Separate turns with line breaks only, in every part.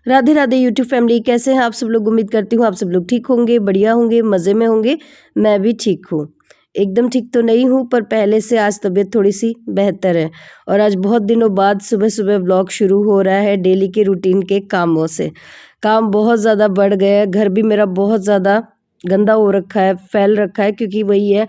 Radhe Radhe YouTube family, कैसे हैं आप सब लोग। उम्मीद करती हूँ आप सब लोग ठीक होंगे, बढ़िया होंगे, मज़े में होंगे। मैं भी ठीक हूँ, एकदम ठीक तो नहीं हूँ पर पहले से आज तबीयत थोड़ी सी बेहतर है। और आज बहुत दिनों बाद सुबह सुबह व्लॉग शुरू हो रहा है डेली के रूटीन के कामों से। काम बहुत ज़्यादा बढ़ गए हैं, घर भी मेरा बहुत ज़्यादा गंदा हो रखा है, फैल रखा है, क्योंकि वही है,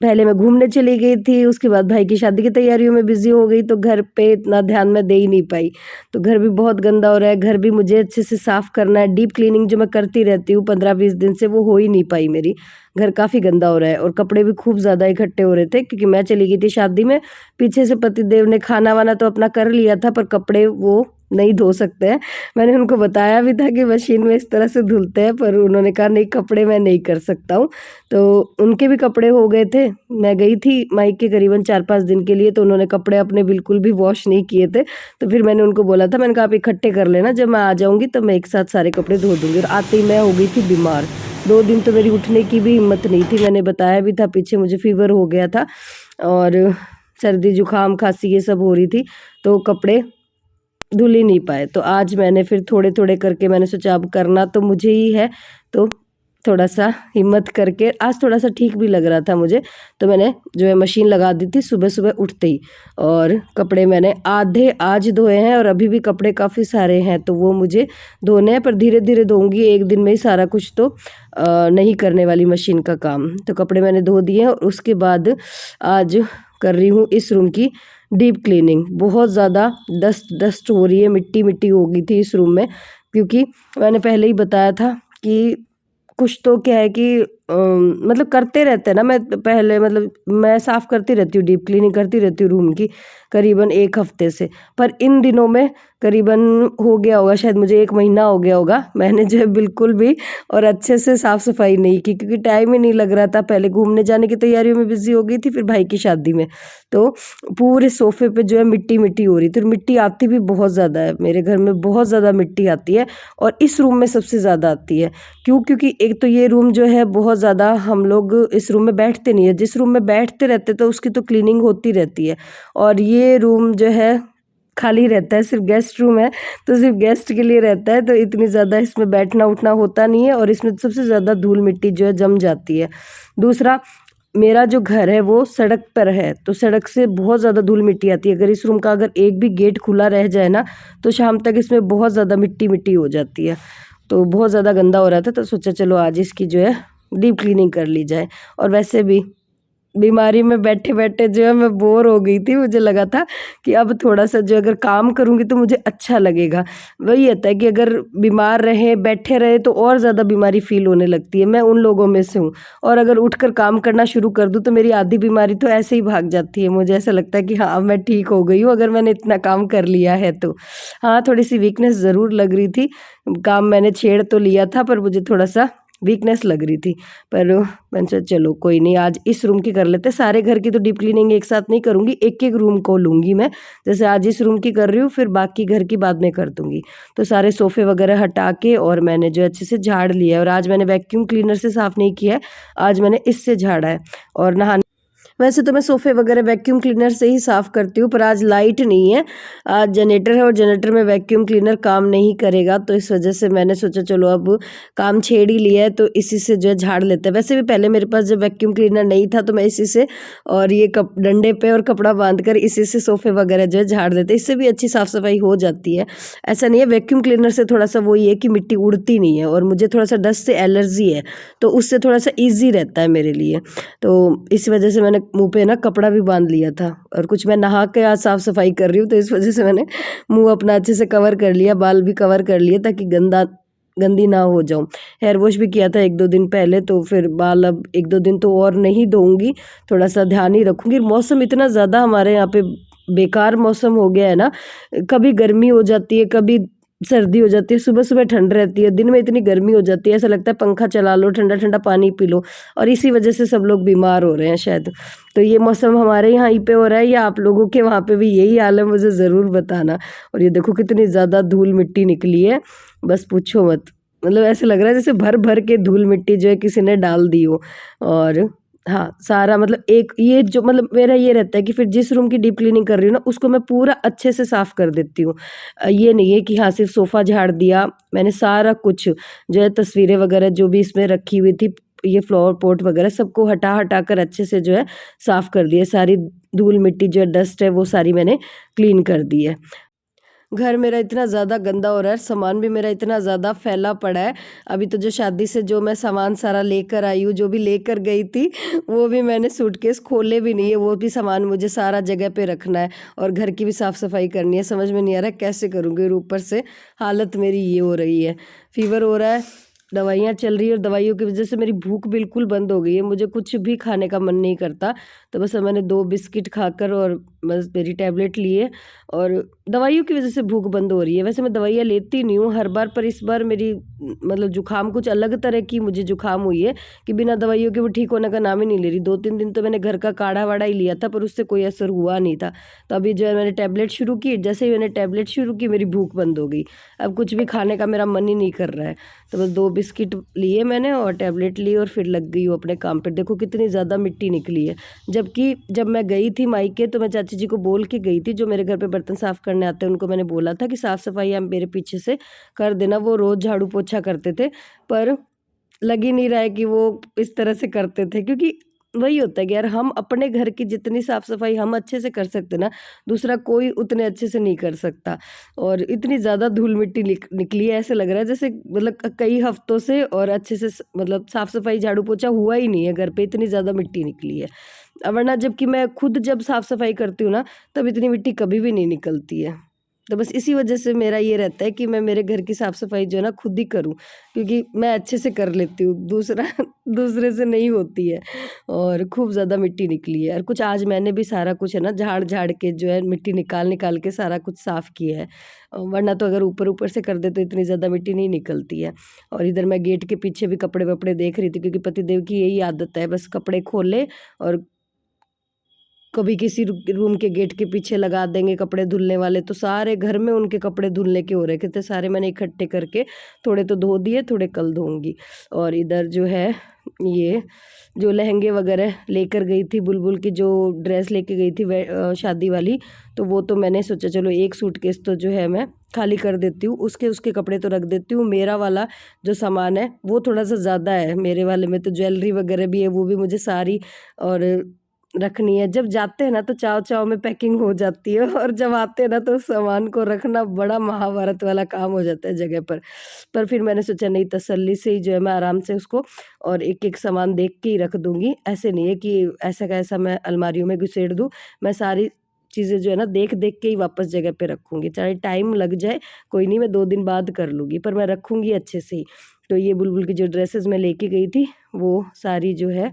पहले मैं घूमने चली गई थी, उसके बाद भाई की शादी की तैयारियों में बिज़ी हो गई, तो घर पे इतना ध्यान मैं दे ही नहीं पाई। तो घर भी बहुत गंदा हो रहा है, घर भी मुझे अच्छे से साफ़ करना है। डीप क्लीनिंग जो मैं करती रहती हूँ 15-20 दिन से, वो हो ही नहीं पाई मेरी। घर काफ़ी गंदा हो रहा है और कपड़े भी खूब ज़्यादा इकट्ठे हो रहे थे, क्योंकि मैं चली गई थी शादी में। पीछे से पतिदेव ने खाना वाना तो अपना कर लिया था, पर कपड़े वो नहीं धो सकते हैं। मैंने उनको बताया भी था कि मशीन में इस तरह से धुलते हैं, पर उन्होंने कहा नहीं, कपड़े मैं नहीं कर सकता हूँ। तो उनके भी कपड़े हो गए थे। मैं गई थी मायके करीबन 4-5 दिन के लिए, तो उन्होंने कपड़े अपने बिल्कुल भी वॉश नहीं किए थे। तो फिर मैंने उनको बोला था, मैंने कहा आप इकट्ठे कर लेना, जब मैं आ जाऊँगी तब मैं एक साथ सारे कपड़े धो दूँगी। और आते ही मैं हो गई थी बीमार। 2 दिन तो मेरी उठने की भी हिम्मत नहीं थी। मैंने बताया भी था, पीछे मुझे फ़ीवर हो गया था और सर्दी जुकाम खांसी ये सब हो रही थी, तो कपड़े धुल ही नहीं पाए। तो आज मैंने फिर थोड़े-थोड़े करके मैंने सोचा अब करना तो मुझे ही है, तो थोड़ा-सा हिम्मत करके आज थोड़ा-सा ठीक भी लग रहा था मुझे, तो मैंने जो है मशीन लगा दी थी सुबह-सुबह उठते ही। और कपड़े मैंने आधे आज धोए हैं और अभी भी कपड़े काफ़ी सारे हैं, तो वो मुझे धोने हैं, पर धीरे-धीरे धोऊँगी, एक दिन में ही सारा कुछ तो नहीं करने वाली मशीन का काम। तो कपड़े मैंने धो दिए हैं और उसके बाद आज कर रही हूँ इस रूम की डीप क्लीनिंग। बहुत ज़्यादा डस्ट हो रही है, मिट्टी-मिट्टी हो गई थी इस रूम में, क्योंकि मैंने पहले ही बताया था कि कुछ तो क्या है कि मतलब करते रहते हैं ना, मैं पहले मतलब मैं साफ़ करती रहती हूँ, डीप क्लीनिंग करती रहती हूँ रूम की करीबन 1 हफ़्ते से। पर इन दिनों में करीबन हो गया होगा, शायद मुझे 1 महीना हो गया होगा, मैंने जो है बिल्कुल भी और अच्छे से साफ़-सफ़ाई नहीं की, क्योंकि टाइम ही नहीं लग रहा था। पहले घूमने जाने की तैयारियों में बिज़ी हो गई थी, फिर भाई की शादी में। तो पूरे सोफ़े पे जो है मिट्टी-मिट्टी हो रही थी, और मिट्टी आती भी बहुत ज़्यादा है, मेरे घर में बहुत ज़्यादा मिट्टी आती है और इस रूम में सबसे ज़्यादा आती है। क्यों? क्योंकि एक तो ये रूम जो है बहुत ज़्यादा, हम लोग इस रूम में बैठते नहीं है। जिस रूम में बैठते रहते तो उसकी तो क्लीनिंग होती रहती है, और ये रूम जो है खाली रहता है, सिर्फ गेस्ट रूम है, तो सिर्फ गेस्ट के लिए रहता है, तो इतनी ज़्यादा इसमें बैठना उठना होता नहीं है, और इसमें सबसे ज़्यादा धूल मिट्टी जो है जम जाती है। दूसरा, मेरा जो घर है वो सड़क पर है, तो सड़क से बहुत ज़्यादा धूल मिट्टी आती है। अगर इस रूम का अगर एक भी गेट खुला रह जाए ना, तो शाम तक इसमें बहुत ज़्यादा मिट्टी-मिट्टी हो जाती है। तो बहुत ज़्यादा गंदा हो रहा था, तो सोचा चलो आज इसकी जो है डीप क्लीनिंग कर ली जाए। और वैसे भी बीमारी में बैठे-बैठे जो है मैं बोर हो गई थी। मुझे लगा था कि अब थोड़ा-सा जो अगर काम करूँगी तो मुझे अच्छा लगेगा। वही होता है कि अगर बीमार रहें, बैठे रहे, तो और ज़्यादा बीमारी फ़ील होने लगती है। मैं उन लोगों में से हूँ, और अगर उठकर काम करना शुरू कर दूँ तो मेरी आधी बीमारी तो ऐसे ही भाग जाती है। मुझे ऐसा लगता है कि हाँ, अब मैं ठीक हो गई हूँ अगर मैंने इतना काम कर लिया है तो। हाँ, थोड़ी-सी वीकनेस ज़रूर लग रही थी। काम मैंने छेड़ तो लिया था, पर मुझे थोड़ा-सा वीकनेस लग रही थी। पर मैंने सोचा चलो कोई नहीं, आज इस रूम की कर लेते हैं। सारे घर की तो डीप क्लीनिंग एक साथ नहीं करूँगी, एक-एक रूम को लूँगी मैं। जैसे आज इस रूम की कर रही हूँ, फिर बाकी घर की बाद में कर दूँगी। तो सारे सोफ़े वगैरह हटा के और मैंने जो अच्छे से झाड़ लिया है, और आज मैंने वैक्यूम क्लीनर से साफ़ नहीं किया है, आज मैंने इससे झाड़ा है। और नहाने, वैसे तो मैं सोफ़े वगैरह वैक्यूम क्लीनर से ही साफ़ करती हूँ, पर आज लाइट नहीं है, आज जनरेटर है, और जनरेटर में वैक्यूम क्लीनर काम नहीं करेगा, तो इस वजह से मैंने सोचा चलो अब काम छेड़ ही लिया है तो इसी से जो है झाड़ लेते हैं। वैसे भी पहले मेरे पास जब वैक्यूम क्लीनर नहीं था तो मैं इसी से, और ये कप डंडे पे और कपड़ा बांधकर इसी से सोफ़े वगैरह जो है झाड़ देते हैं। इससे भी अच्छी साफ़-सफ़ाई हो जाती है। ऐसा नहीं है, वैक्यूम क्लीनर से थोड़ा-सा वो ये है कि मिट्टी उड़ती नहीं है, और मुझे थोड़ा-सा डस्ट से एलर्जी है, तो उससे थोड़ा-सा ईज़ी रहता है मेरे लिए। तो इस वजह से मैंने मुँह पे ना कपड़ा भी बांध लिया था, और कुछ मैं नहा के आज साफ़ सफाई कर रही हूँ, तो इस वजह से मैंने मुँह अपना अच्छे से कवर कर लिया, बाल भी कवर कर लिए, ताकि गंदी ना हो जाऊँ। हेयर वॉश भी किया था 1-2 दिन पहले, तो फिर बाल अब 1-2 दिन तो और नहीं धोऊँगी, थोड़ा-सा ध्यान ही रखूँगी। मौसम इतना ज़्यादा हमारे यहाँ पे बेकार मौसम हो गया है ना, कभी गर्मी हो जाती है, कभी सर्दी हो जाती है, सुबह-सुबह ठंड रहती है, दिन में इतनी गर्मी हो जाती है, ऐसा लगता है पंखा चला लो, ठंडा-ठंडा पानी पी लो, और इसी वजह से सब लोग बीमार हो रहे हैं शायद। तो ये मौसम हमारे यहाँ ही पे हो रहा है, या आप लोगों के वहाँ पे भी यही हाल है, मुझे ज़रूर बताना। और ये देखो कितनी ज़्यादा धूल मिट्टी निकली है, बस पूछो मत। मतलब ऐसे लग रहा है जैसे भर-भर के धूल मिट्टी जो है किसी ने डाल दी हो। और हाँ, सारा मतलब एक ये जो मतलब मेरा ये रहता है कि फिर जिस रूम की डीप क्लीनिंग कर रही हूँ ना, उसको मैं पूरा अच्छे से साफ़ कर देती हूँ। ये नहीं है कि हाँ, सिर्फ़ सोफ़ा झाड़ दिया, मैंने सारा कुछ जो है तस्वीरें वग़ैरह जो भी इसमें रखी हुई थी, ये फ्लावर पॉट वग़ैरह सबको हटा-हटा कर अच्छे से जो है साफ़ कर दिया। सारी धूल-मिट्टी जो डस्ट है वो सारी मैंने क्लीन कर दी है। घर मेरा इतना ज़्यादा गंदा हो रहा है, सामान भी मेरा इतना ज़्यादा फैला पड़ा है। अभी तो जो शादी से जो मैं सामान सारा लेकर आई हूँ, जो भी लेकर गई थी, वो भी मैंने सूटकेस खोले भी नहीं है, वो भी सामान मुझे सारा जगह पे रखना है और घर की भी साफ़-सफ़ाई करनी है। समझ में नहीं आ रहा है कैसे करूँगी और ऊपर से हालत मेरी ये हो रही है, फ़ीवर हो रहा है, दवाइयाँ चल रही है और दवाइयों की वज़ह से मेरी भूख बिल्कुल बंद हो गई है, मुझे कुछ भी खाने का मन नहीं करता। तो बस अब मैंने 2 बिस्किट खाकर और बस मेरी टैबलेट ली है और दवाइयों की वज़ह से भूख बंद हो रही है। वैसे मैं दवाइयाँ लेती नहीं हूँ हर बार, पर इस बार मेरी मतलब ज़ुकाम कुछ अलग तरह की मुझे ज़ुकाम हुई है कि बिना दवाइयों के वो ठीक होने का नाम ही नहीं ले रही। 2-3 दिन तो मैंने घर का काढ़ा-वाढ़ा ही लिया था, पर उससे कोई असर हुआ नहीं था। तो अभी जो है मैंने टैबलेट शुरू की, जैसे ही मैंने टैबलेट शुरू की मेरी भूख बंद हो गई। अब कुछ भी खाने का मेरा मन ही नहीं कर रहा है। तो बस 2 बिस्किट लिए मैंने और टैबलेट ली और फिर लग गई हूँ अपने काम पे। देखो कितनी ज़्यादा मिट्टी निकली है। जबकि जब मैं गई थी मायके तो मैं चाची जी को बोल के गई थी, जो मेरे घर पे बर्तन साफ़ करने आते हैं उनको मैंने बोला था कि साफ़-सफ़ाई आप मेरे पीछे से कर देना। वो रोज़ झाड़ू पोछा करते थे, पर लग ही नहीं रहा है कि वो इस तरह से करते थे, क्योंकि वही होता है कि यार हम अपने घर की जितनी साफ़-सफ़ाई हम अच्छे से कर सकते ना, दूसरा कोई उतने अच्छे से नहीं कर सकता। और इतनी ज़्यादा धूल-मिट्टी निकली है, ऐसे लग रहा है जैसे मतलब कई हफ्तों से और अच्छे से मतलब साफ़-सफ़ाई झाड़ू पोछा हुआ ही नहीं है घर पे, इतनी ज़्यादा मिट्टी निकली है। वरना जबकि मैं खुद जब साफ़-सफ़ाई करती हूँ ना, तब इतनी मिट्टी कभी भी नहीं निकलती है। तो बस इसी वजह से मेरा ये रहता है कि मैं मेरे घर की साफ़-सफ़ाई जो है ना खुद ही करूँ, क्योंकि मैं अच्छे से कर लेती हूँ, दूसरा दूसरे से नहीं होती है। और खूब ज़्यादा मिट्टी निकली है और कुछ आज मैंने भी सारा कुछ है ना झाड़-झाड़ के जो है मिट्टी निकाल-निकाल के सारा कुछ साफ़ किया है। वरना तो अगर ऊपर-ऊपर से कर दे तो इतनी ज़्यादा मिट्टी नहीं निकलती है। और इधर मैं गेट के पीछे भी कपड़े-वपड़े देख रही थी, क्योंकि पतिदेव की यही आदत है, बस कपड़े खोले और कभी किसी रूम के गेट के पीछे लगा देंगे कपड़े धुलने वाले, तो सारे घर में उनके कपड़े धुलने के हो रखे थे। सारे मैंने इकट्ठे करके थोड़े तो धो दिए, थोड़े कल धोऊँगी। और इधर जो है ये जो लहंगे वगैरह लेकर गई थी, बुलबुल की जो ड्रेस लेके गई थी शादी वाली, तो वो तो मैंने सोचा चलो एक सूटकेस तो जो है मैं खाली कर देती हूँ, उसके उसके कपड़े तो रख देती हूँ। मेरा वाला जो सामान है वो थोड़ा-सा ज़्यादा है, मेरे वाले में तो ज्वेलरी वगैरह भी है, वो भी मुझे सारी और रखनी है। जब जाते हैं ना तो चाव-चाव में पैकिंग हो जाती है और जब आते हैं ना तो सामान को रखना बड़ा महाभारत वाला काम हो जाता है जगह पर। पर फिर मैंने सोचा नहीं, तसल्ली से ही जो है मैं आराम से उसको और एक-एक सामान देख के ही रख दूँगी। ऐसे नहीं है कि ऐसा का ऐसा मैं अलमारियों में घुसेड़ दूँ। मैं सारी चीज़ें जो है ना देख-देख के ही वापस जगह पे रखूँगी। चाहे टाइम लग जाए, कोई नहीं, मैं 2 दिन बाद कर लूँगी, पर मैं रखूँगी अच्छे से ही। तो ये बुलबुल की जो ड्रेसेज़ मैं लेके गई थी, वो सारी जो है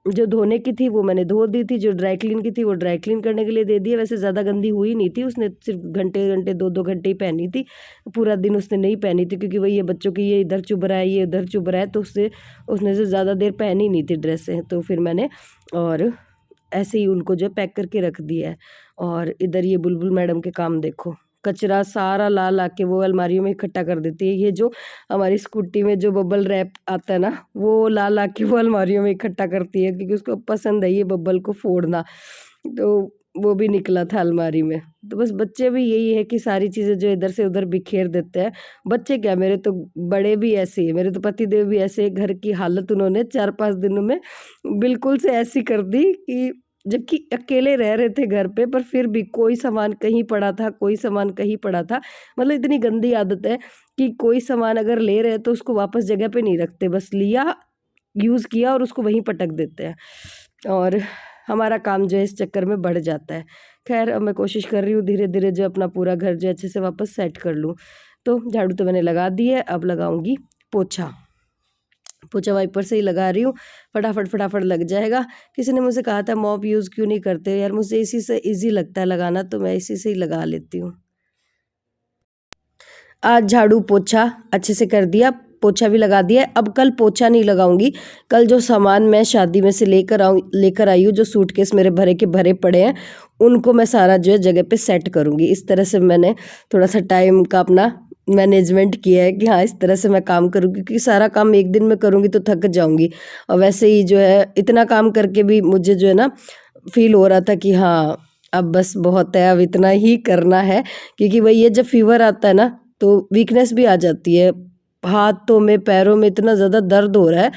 जो धोने की थी वो मैंने धो दी थी, जो ड्राई क्लीन की थी वो ड्राई क्लीन करने के लिए दे दी है। वैसे ज़्यादा गंदी हुई नहीं थी, उसने सिर्फ़ घंटे-घंटे 2-2 घंटे ही पहनी थी। पूरा दिन उसने नहीं पहनी थी, क्योंकि वही है बच्चों की, ये इधर चुभ रहा है, ये उधर चुभ रहा है, तो उसने से ज़्यादा देर पहनी नहीं थी ड्रेसें। तो फिर मैंने और ऐसे ही उनको जो है पैक करके रख दिया है। और इधर ये बुलबुल मैडम के काम देखो, कचरा सारा ला-ला के वो अलमारियों में इकट्ठा कर देती है। ये जो हमारी स्कूटी में जो बबल रैप आता है ना, वो ला-ला के वो अलमारियों में इकट्ठा करती है, क्योंकि उसको पसंद है ये बबल को फोड़ना। तो वो भी निकला था अलमारी में। तो बस बच्चे भी यही है कि सारी चीज़ें जो इधर से उधर बिखेर देते हैं। बच्चे क्या, मेरे तो बड़े भी ऐसे ही हैं, मेरे तो पतिदेव भी ऐसे हैं। घर की हालत उन्होंने 4-5 दिनों में बिल्कुल से ऐसी कर दी कि जबकि अकेले रह रहे थे घर पे, पर फिर भी कोई सामान कहीं पड़ा था, कोई सामान कहीं पड़ा था। मतलब इतनी गंदी आदत है कि कोई सामान अगर ले रहे हैं तो उसको वापस जगह पे नहीं रखते, बस लिया, यूज़ किया और उसको वहीं पटक देते हैं। और हमारा काम जो है इस चक्कर में बढ़ जाता है। ख़ैर अब मैं कोशिश कर रही हूँ धीरे-धीरे जो अपना पूरा घर जो है अच्छे से वापस सेट कर लूँ। तो झाड़ू तो मैंने लगा दी है, अब लगाऊँगी पोछा। पोछा वाइपर से ही लगा रही हूँ, फटाफट लग जाएगा। किसी ने मुझसे कहा था मॉप यूज़ क्यों नहीं करते? यार मुझे इसी से ईज़ी लगता है लगाना, तो मैं इसी से ही लगा लेती हूँ। आज झाड़ू पोछा अच्छे से कर दिया, पोछा भी लगा दिया है। अब कल पोछा नहीं लगाऊंगी, कल जो सामान मैं शादी में से लेकर आई हूँ, जो सूटकेस मेरे भरे के भरे पड़े हैं, उनको मैं सारा जो है जगह पे सेट करूँगी। इस तरह से मैंने थोड़ा सा टाइम का अपना मैनेजमेंट किया है कि हाँ इस तरह से मैं काम करूँ, क्योंकि सारा काम एक दिन में करूँगी तो थक जाऊँगी। और वैसे ही जो है इतना काम करके भी मुझे जो है ना फ़ील हो रहा था कि हाँ अब बस बहुत है, अब इतना ही करना है। क्योंकि वही है, जब फ़ीवर आता है ना तो वीकनेस भी आ जाती है, हाथों में पैरों में इतना ज़्यादा दर्द हो रहा है,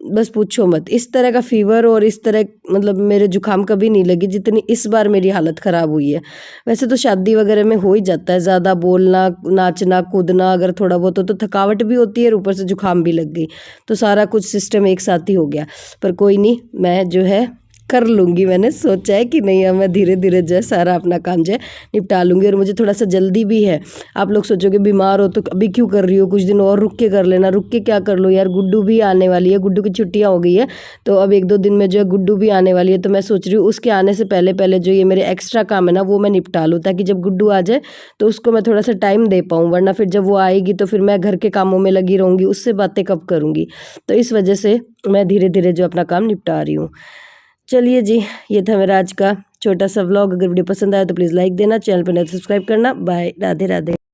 बस पूछो मत। इस तरह का फ़ीवर और इस तरह मतलब मेरे जुकाम कभी नहीं लगी जितनी इस बार मेरी हालत ख़राब हुई है। वैसे तो शादी वगैरह में हो ही जाता है, ज़्यादा बोलना, नाचना, कूदना अगर थोड़ा बहुत हो तो थकावट भी होती है और ऊपर से जुकाम भी लग गई, तो सारा कुछ सिस्टम एक साथ ही हो गया। पर कोई नहीं, मैं जो है कर लूँगी। मैंने सोचा है कि नहीं अब मैं धीरे धीरे जो है सारा अपना काम जो है निपटा लूँगी। और मुझे थोड़ा सा जल्दी भी है। आप लोग सोचोगे बीमार हो तो अभी क्यों कर रही हो, कुछ दिन और रुक के कर लेना। रुक के क्या कर लो यार, गुड्डू भी आने वाली है, गुड्डू की छुट्टियाँ हो गई है, तो अब 1-2 दिन में जो है गुड्डू भी आने वाली है। तो मैं सोच रही हूँ उसके आने से पहले पहले जो ये मेरे एक्स्ट्रा काम है ना वो मैं निपटा लूँ, ताकि जब गुड्डू आ जाए तो उसको मैं थोड़ा सा टाइम दे पाऊँ। वरना फिर जब वो आएगी तो फिर मैं घर के कामों में लगी रहूँगी, उससे बातें कब करूँगी। तो इस वजह से मैं धीरे धीरे जो अपना काम निपटा रही हूँ। चलिए जी, ये था मेरा आज का छोटा सा व्लॉग। अगर वीडियो पसंद आया तो प्लीज़ लाइक देना, चैनल पर नए सब्सक्राइब करना। बाय, राधे राधे।